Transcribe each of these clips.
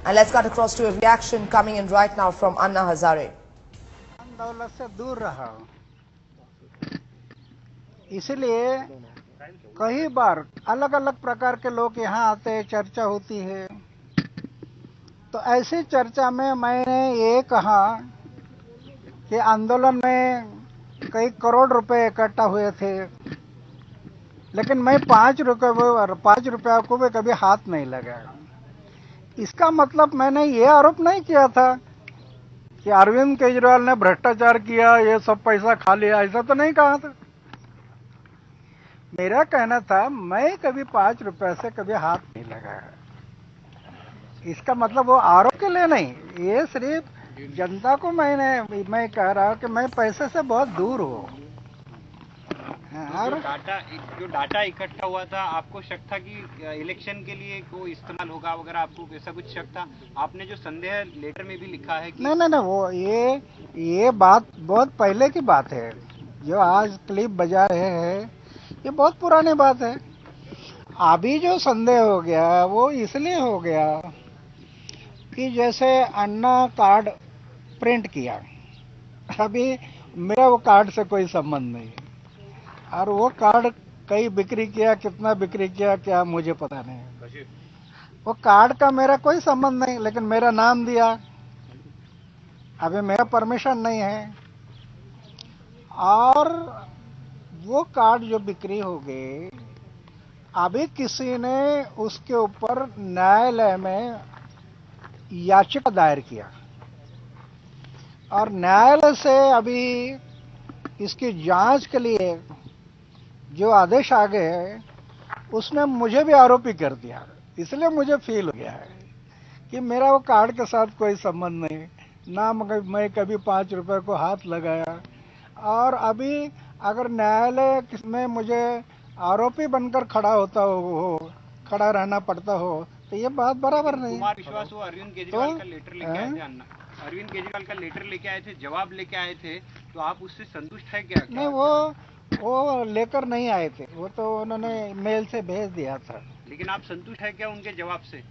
And let's cut across to a reaction coming in right now from Anna Hazare. दौलत से दूर रहा, इसलिए कई बार अलग अलग प्रकार के लोग यहाँ आते हैं, चर्चा होती है। तो ऐसी चर्चा में मैंने ये कहा कि आंदोलन में कई करोड़ रुपए इकट्ठा हुए थे, लेकिन मैं 5 रुपया को भी कभी हाथ नहीं लगाया। इसका मतलब मैंने ये आरोप नहीं किया था कि अरविंद केजरीवाल ने भ्रष्टाचार किया, ये सब पैसा खा लिया, ऐसा तो नहीं कहा था। मेरा कहना था मैं कभी 5 रुपए से कभी हाथ नहीं लगाया। इसका मतलब वो आरोप के लिए नहीं, ये सिर्फ जनता को मैं कह रहा हूँ कि मैं पैसे से बहुत दूर हूँ। जो डाटा इकट्ठा हुआ था, आपको शक था कि इलेक्शन के लिए को इस्तेमाल होगा वगैरह, आपको ऐसा कुछ शक था? आपने जो संदेह लेटर में भी लिखा है कि नहीं, वो ये बात बहुत पहले की बात है। जो आज क्लिप बजा रहे हैं ये बहुत पुरानी बात है। अभी जो संदेह हो गया वो इसलिए हो गया कि जैसे अन्ना कार्ड प्रिंट किया, अभी मेरा वो कार्ड से कोई संबंध नहीं, और वो कार्ड कहीं बिक्री किया, कितना बिक्री किया क्या मुझे पता नहीं। वो कार्ड का मेरा कोई संबंध नहीं, लेकिन मेरा नाम दिया, अभी मेरा परमिशन नहीं है। और वो कार्ड जो बिक्री हो गए, अभी किसी ने उसके ऊपर न्यायालय में याचिका दायर किया, और न्यायालय से अभी इसकी जांच के लिए जो आदेश आ गए हैं उसने मुझे भी आरोपी कर दिया। इसलिए मुझे फील हो गया है कि मेरा वो कार्ड के साथ कोई संबंध नहीं, ना मैं कभी 5 रुपए को हाथ लगाया। और अभी अगर न्यायालय में मुझे आरोपी बनकर खड़ा रहना पड़ता हो तो ये बात बराबर नहीं। कुमार विश्वास वो अरविंद केजरीवाल का लेटर लेके आए थे, अरविंद केजरीवाल का लेटर लेके आए थे, जवाब लेके आए थे, तो आप उससे संतुष्ट है क्या? नहीं, वो लेकर नहीं आए थे, वो तो उन्होंने मेल से भेज दिया था। लेकिन आप संतुष्ट है क्या उनके जवाब से?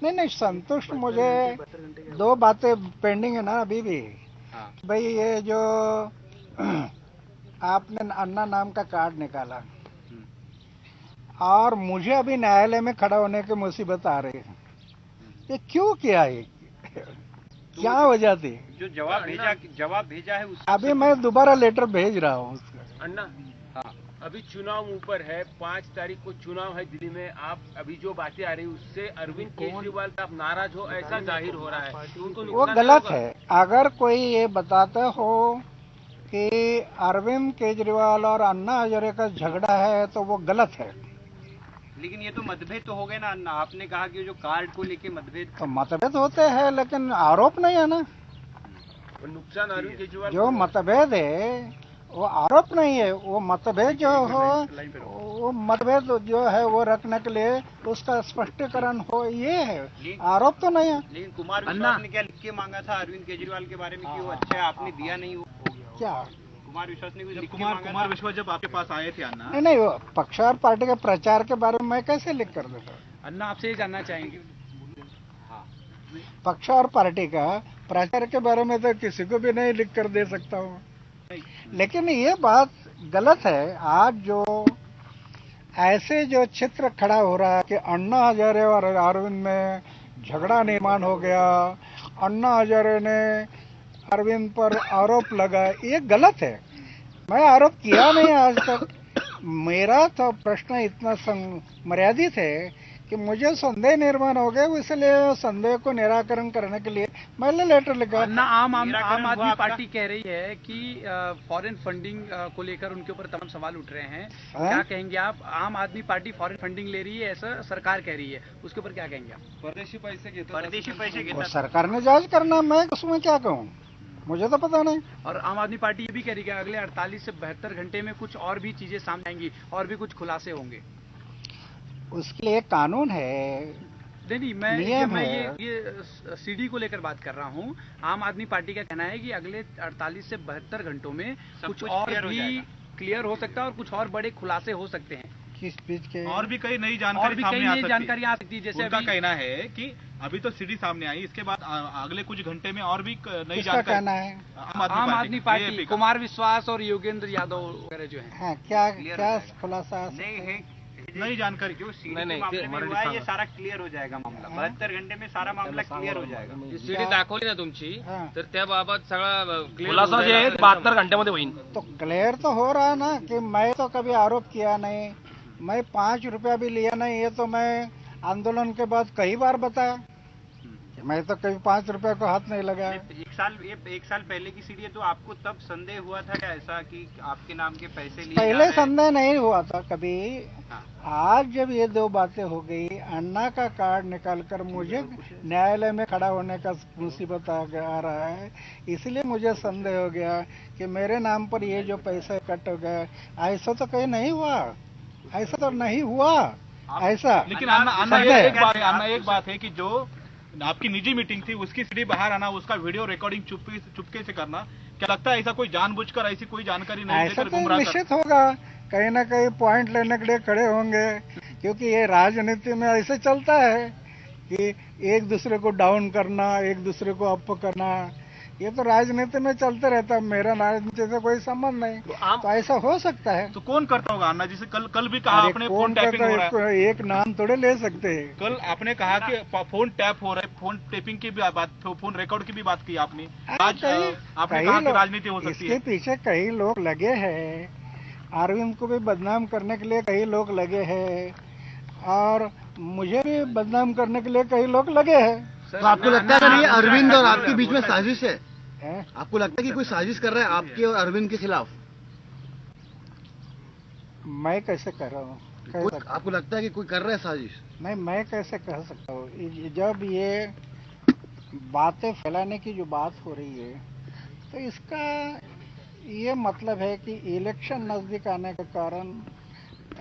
नहीं, संतुष्ट मुझे 2 बातें पेंडिंग है ना अभी भी। हाँ। भाई ये जो आपने अन्ना नाम का कार्ड निकाला और मुझे अभी न्यायालय में खड़ा होने की मुसीबत आ रही है, ये क्यों किया है? क्या वजह थी? जो जवाब भेजा है उससे अभी मैं दोबारा लेटर भेज रहा हूँ। अन्ना, हाँ, अभी चुनाव ऊपर है, 5 तारीख को चुनाव है दिल्ली में। आप अभी जो बातें आ रही उससे अरविंद केजरीवाल का आप नाराज हो ऐसा जाहिर हो रहा है, तो उनको वो गलत है। अगर कोई ये बताता हो कि अरविंद केजरीवाल और अन्ना हजारे का झगड़ा है तो वो गलत है। लेकिन ये तो मतभेद तो हो गए ना अन्ना, आपने कहा कि जो कार्ड को लेके मतभेद, तो मतभेद होते हैं लेकिन आरोप नहीं है ना। नुकसान अरविंद केजरीवाल, जो मतभेद है वो आरोप नहीं है। वो मतभेद जो हो, वो मतभेद जो है वो रखने के लिए उसका स्पष्टीकरण हो, ये है, आरोप तो नहीं है। लेकिन कुमार विश्वास ने क्या लिख के मांगा था अरविंद केजरीवाल के बारे में कि वो अच्छा है, आपने दिया नहीं? हो क्या कुमार विश्वास ने कुछ लिख के मांगा? कुमार विश्वास जब आपके पास आए थे अन्ना, नहीं, वो पक्ष और पार्टी के प्रचार के बारे में मैं कैसे लिख कर देता? अन्ना आपसे ये जानना चाहेंगे, पक्ष और पार्टी का प्रचार के बारे में तो किसी को भी नहीं लिख कर दे सकता हूँ। लेकिन ये बात गलत है। आज जो ऐसे जो चित्र खड़ा हो रहा है कि अन्ना हजारे और अरविंद में झगड़ा निर्माण हो गया, अन्ना हजारे ने अरविंद पर आरोप लगाया, ये गलत है। मैं आरोप किया नहीं आज तक। मेरा तो प्रश्न इतना मर्यादित है कि मुझे संदेह निर्माण हो गया, इसलिए संदेह को निराकरण करने के लिए मैंने लेटर लिखा। अन्ना आम आदमी पार्टी कह रही है कि फॉरेन फंडिंग को लेकर उनके ऊपर तमाम सवाल उठ रहे हैं, क्या कहेंगे आप? आम आदमी पार्टी फॉरेन फंडिंग ले रही है ऐसा सरकार कह रही है, उसके ऊपर क्या कहेंगे आप? परदेशी पैसे घेता सरकार ने जांच करना, मैं उसमें क्या कहूँ, मुझे तो पता नहीं। और आम आदमी पार्टी ये भी कह रही है अगले 48 से 72 घंटे में कुछ और भी चीजें सामने आएंगी और भी कुछ खुलासे होंगे। उसके लिए कानून है, नहीं, मैं ये सीडी को लेकर बात कर रहा हूँ। आम आदमी पार्टी का कहना है कि अगले 48 से 72 घंटों में कुछ और भी क्लियर हो सकता है और कुछ और बड़े खुलासे हो सकते हैं। किस चीज के? और भी कई नई और जानकारी भी सामने कई आ नई सकती जानकारी है। आ सकती है, जैसे उनका अभी कहना है कि अभी तो सीडी सामने आई, इसके बाद अगले कुछ घंटे में और भी नई किसका जानकारी। कहना है? आम आदमी पार्टी AAP का। कुमार विश्वास और योगेंद्र यादव वगैरह जो है। हाँ, क्या Clear हो क्या जाएगा। खुलासा आ नहीं सकता है है? नई जानकारी जो सीडी नहीं, के नहीं, मामले ते- में हुआ है ये सारा क्लियर हो जाएगा मामला। 72 घंटे में सारा मामला क्लियर हो जाएगा। सीडी दाखवली ना तुमची हां. तर त्याबाबत सगळा खुलासा जे आहे 72 घंट्यामध्ये होईल. तो क्लियर तो हो रहा ना कि मैं तो कभी आरोप किया नहीं, मैं 5 रुपया भी लिया नहीं, ये तो मैं आंदोलन के बाद कई बार बताया। मैं तो कभी 5 रुपए को हाथ नहीं लगाया। एक साल पहले की सीडी है, तो आपको तब संदेह हुआ था क्या ऐसा कि आपके नाम के पैसे लिए पहले जा रहे हैं? संदेह नहीं हुआ था कभी। हाँ। आज जब ये दो बातें हो गई, अन्ना का कार्ड निकालकर मुझे न्यायालय में खड़ा होने का मुसीबत आ रहा है, इसलिए मुझे संदेह हो गया कि मेरे नाम पर ये जो पैसा कट हो गया, ऐसा तो कहीं नहीं हुआ, ऐसा तो नहीं हुआ ऐसा। लेकिन अन्ना एक बात है कि जो आपकी निजी मीटिंग थी उसकी सीडी बाहर आना, उसका वीडियो रिकॉर्डिंग चुपके से करना, क्या लगता है ऐसा कोई जानबूझकर ऐसी कोई जानकारी नहीं ऐसा देकर तो गुमराह कर? निश्चित होगा, कहीं ना कहीं पॉइंट लेने के लिए खड़े होंगे, क्योंकि ये राजनीति में ऐसे चलता है कि एक दूसरे को डाउन करना, एक दूसरे को अप करना, ये तो राजनीति में चलते रहता है। मेरा राजनीति से कोई संबंध नहीं, तो ऐसा हो सकता है। तो कौन करता होगा अन्ना? जिसे कल भी कहा अरे आपने कौन फोन टैपिंग हो रहा है। एक नाम थोड़े ले सकते हैं। कल आपने कहा कि फोन टैप हो रहा है, फोन टैपिंग की भी बात, फोन रिकॉर्ड की भी बात की आपने। आज आपने कहा कि राजनीति हो सकती है। इसके पीछे कई लोग लगे हैं, अरविंद को भी बदनाम करने के लिए कई लोग लगे हैं, और मुझे भी बदनाम करने के लिए कई लोग लगे हैं। तो आपको लगता है कि नहीं अरविंद और आपके बीच में साजिश है? हैं? आपको लगता है कि कोई साजिश कर रहा है आपके और अरविंद के खिलाफ? मैं कैसे कह रहा हूँ? आपको लगता है कि कोई कर रहा है साजिश? नहीं, मैं कैसे कह सकता हूँ? जब ये बातें फैलाने की जो बात हो रही है, तो इसका ये मतलब है कि इलेक्शन नजदीक आने के कारण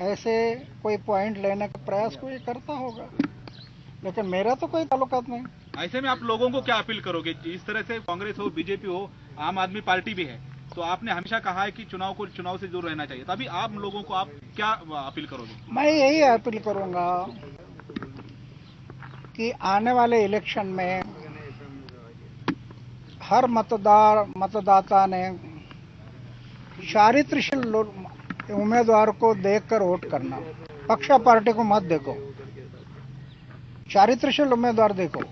ऐसे कोई पॉइंट लेने का प्रयास कोई करता होगा, लेकिन मेरा तो कोई ताल्लुकात नहीं। ऐसे में आप लोगों को क्या अपील करोगे? इस तरह से कांग्रेस हो, बीजेपी हो, आम आदमी पार्टी भी है, तो आपने हमेशा कहा है कि चुनाव से दूर रहना चाहिए, तभी आप लोगों को आप क्या अपील करोगे? मैं यही अपील करूंगा कि आने वाले इलेक्शन में हर मतदाता ने चारित्र्यशील उम्मीदवार को देखकर वोट करना। पक्ष पार्टी को मत देखो, चारित्र्यशील उम्मीदवार देखो,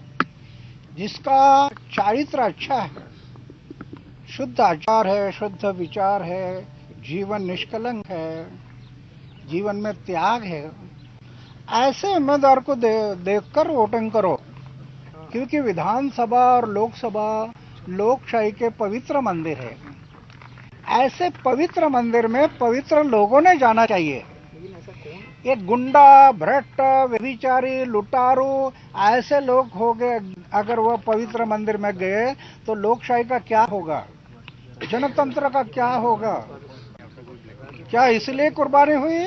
जिसका चारित्र अच्छा है, शुद्ध आचार है, शुद्ध विचार है, जीवन निष्कलंक है, जीवन में त्याग है, ऐसे उम्मीदवार को देखकर वोटिंग करो। क्योंकि विधानसभा और लोकसभा लोकशाही के पवित्र मंदिर है। ऐसे पवित्र मंदिर में पवित्र लोगों ने जाना चाहिए। एक गुंडा, भ्रष्ट, व्यभिचारी, लुटारू ऐसे लोग हो गए, अगर वो पवित्र मंदिर में गए तो लोकशाही का क्या होगा, जनतंत्र का क्या होगा? क्या इसलिए कुर्बानी हुई?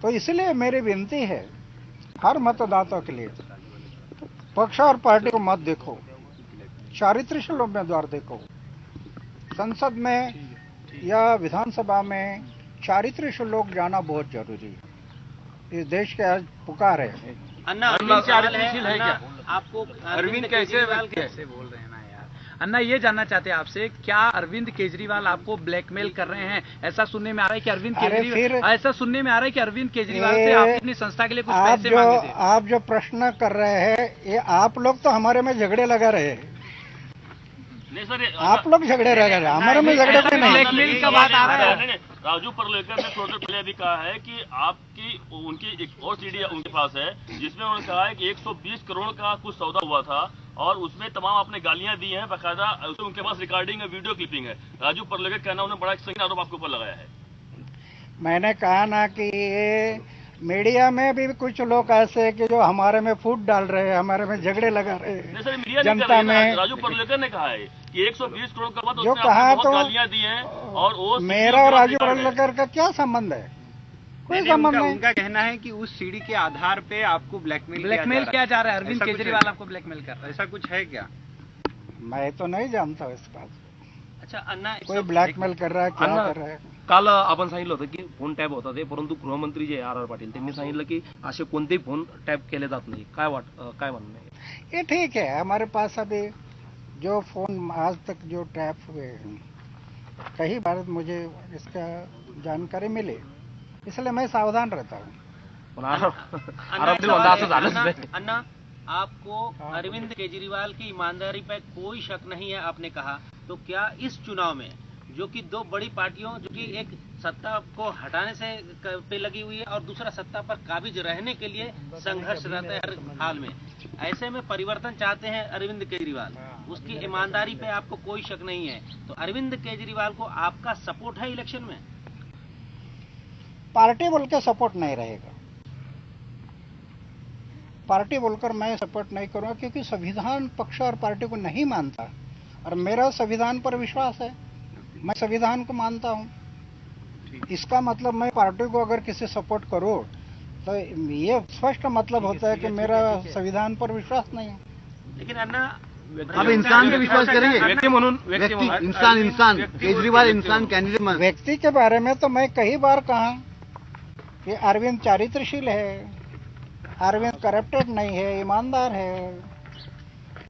तो इसलिए मेरी विनती है हर मतदाता के लिए, पक्ष और पार्टी को मत देखो, चारित्र्यशील उम्मीदवार देखो। संसद में या विधानसभा में चारित्र्यशील लोग जाना बहुत जरूरी है। इस देश के आज पुकार है। अन्ना अरविंद चारित्र्यशील है क्या? आपको अरविंद कैसे बोल रहे हैं ना यार? अन्ना ये जानना चाहते हैं आपसे, क्या अरविंद केजरीवाल आपको ब्लैकमेल कर रहे हैं? ऐसा सुनने में आ रहा है कि अरविंद केजरीवाल से आप अपनी संस्था के लिए कुछ पैसे मांगे थे। आप जो प्रश्न कर रहे हैं, ये आप लोग तो हमारे में झगड़े लगा रहे हैं। आप लोग झगड़े लगा रहे हैं, हमारे में झगड़े कोई नहीं। ब्लैकमेल का बात आ रहा है। राजू परलेकर ने थोड़ी देर पहले भी कहा है कि आपकी उनकी एक और सीडी उनके पास है, जिसमें उन्होंने कहा है कि 120 करोड़ का कुछ सौदा हुआ था और उसमें तमाम आपने गालियां दी हैं, बाकायदा उनके पास रिकॉर्डिंग है, वीडियो क्लिपिंग है। राजू परलेकर कहना उन्होंने बड़ा संगीन आरोप आपके ऊपर लगाया है। मैंने कहा ना कि ये मीडिया में भी कुछ लोग ऐसे हैं कि जो हमारे में फूट डाल रहे हैं, हमारे में झगड़े लगा रहे हैं जनता में। राजू परलेकर ने कहा है कि 120 करोड़ का जो कहा तो गालियां दी हैं और वो मेरा और राजू परलेकर का क्या संबंध है? कोई संबंध नहीं। उनका कहना है कि उस सीडी के आधार पे आपको ब्लैकमेल किया जा रहा है। अरविंद केजरीवाल आपको ब्लैकमेल कर रहा है, ऐसा कुछ है क्या? मैं तो नहीं जानता इस बात को। अच्छा अन्ना, कोई ब्लैकमेल कर रहा है, क्या कर रहा है? काल आपण सांगितलं होतं की फोन टॅप होता ते, परंतु गृहमंत्री जे आर पाटील त्यांनी सांगितलं की असे कोणतेही फोन टॅप केले जात नाही. काय म्हणणं आहे? ये ठीक है, हमारे पास अभी जो फोन आज तक जो टैप हुए हैं कई बार मुझे इसका जानकारी मिले, इसलिए मैं सावधान रहता हूँ. अन्ना, आपको अरविंद केजरीवाल की ईमानदारी पर कोई शक नहीं है आपने कहा, तो क्या इस चुनाव में जो कि दो बड़ी पार्टियों जो कि एक सत्ता को हटाने से पे लगी हुई है और दूसरा सत्ता पर काबिज रहने के लिए संघर्ष रहता है हर हाल में, ऐसे में परिवर्तन चाहते हैं अरविंद केजरीवाल, उसकी ईमानदारी पे आपको कोई शक नहीं है, तो अरविंद केजरीवाल को आपका सपोर्ट है इलेक्शन में? पार्टी बोल के सपोर्ट नहीं रहेगा, पार्टी बोलकर मैं सपोर्ट नहीं करूंगा, क्योंकि संविधान पक्ष और पार्टी को नहीं मानता और मेरा संविधान पर विश्वास है, मैं संविधान को मानता हूं. इसका मतलब मैं पार्टी को अगर किसी सपोर्ट करूं तो ये स्पष्ट मतलब होता है कि मेरा संविधान पर विश्वास नहीं है. लेकिन अन्ना, आप इंसान पे विश्वास करेंगे? व्यक्ति म्हणून इंसान केजरीवाल इंसान कैंडिडेट. व्यक्ति के बारे में तो मैं कई बार कहा कि अरविंद चारित्रशील है, अरविंद करप्टेड नहीं है, ईमानदार है.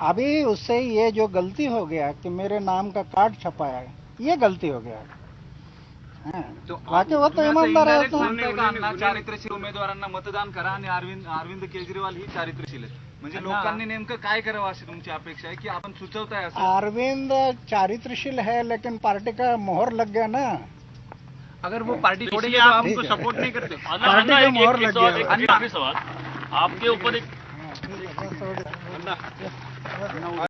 अभी उससे ये जो गलती हो गया कि मेरे नाम का कार्ड छपाया, ये गलती हो गया. तो बाकी वो तो ईमानदार आहे. अण्णा चारित्र्यशील उमेदवारांना मतदान करा आणि अरविंद केजरीवाल ही चारित्र्यशील आहे, म्हणजे लोकांनी नेमकं काय करावं अशी तुमची अपेक्षा आहे की आपण सुचवताय असं? अरविंद चारित्रशील है लेकिन पार्टी का मोहर लग गया ना. अगर वो पार्टी छोड़ेंगे तो आप उनको सपोर्ट नहीं करते? पार्टी का मोहर लग गया. एक सवाल आपके ऊपर एक